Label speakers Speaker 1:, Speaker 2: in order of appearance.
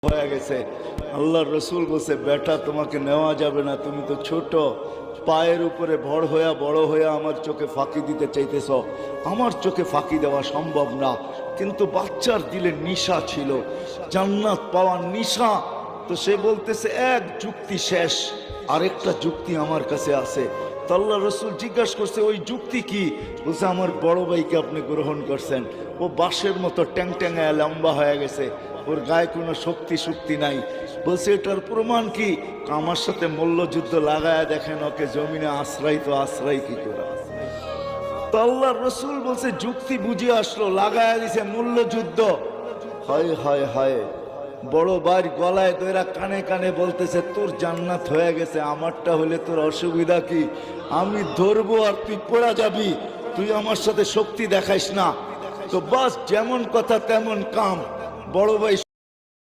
Speaker 1: হয়ে গেছে। আল্লাহর রসুল বলছে, বেটা তোমাকে নেওয়া যাবে না, তুমি তো ছোট, পায়ের উপরে ভর হইয়া বড় হইয়া আমার চোখে ফাঁকি দিতে চাইতেছ, আমার চোখে ফাঁকি দেওয়া সম্ভব না। কিন্তু বাচ্চার দিলে নিশা ছিল, জান্নাত পাওয়ার নিশা। তো সে বলতেছে এক যুক্তি শেষ, আরেকটা যুক্তি আমার কাছে আছে। তো আল্লাহ রসুল জিজ্ঞাসা করছে, ওই যুক্তি কি? বলছে, আমার বড় ভাইকে আপনি গ্রহণ করছেন, ও বাঁশের মতো ট্যাং ট্যাঙায় লম্বা হয়ে গেছে, ওর গায়ে কোনো শক্তি নাই। বলছে, এটার প্রমাণ কি? আমার সাথে মল্লযুদ্ধ লাগায় দেখেন, ওকে জমিনে আশ্রয় কি করে? তো আল্লাহ রসুল বলছে, যুক্তি বুঝে আসলো, লাগায় দিছে মল্লযুদ্ধ। হায় হায় হায়, বড় ভাইয়ের গলায় দইরা কানে কানে বলতেছে, তোর জান্নাত হয়ে গেছে, আমারটা হলে তোর অসুবিধা কি? আমি ধরবো আর তুই পড়া যাবি, তুই আমার সাথে শক্তি দেখাইস না। তো বাস যেমন কথা তেমন কাম। বড় ভাই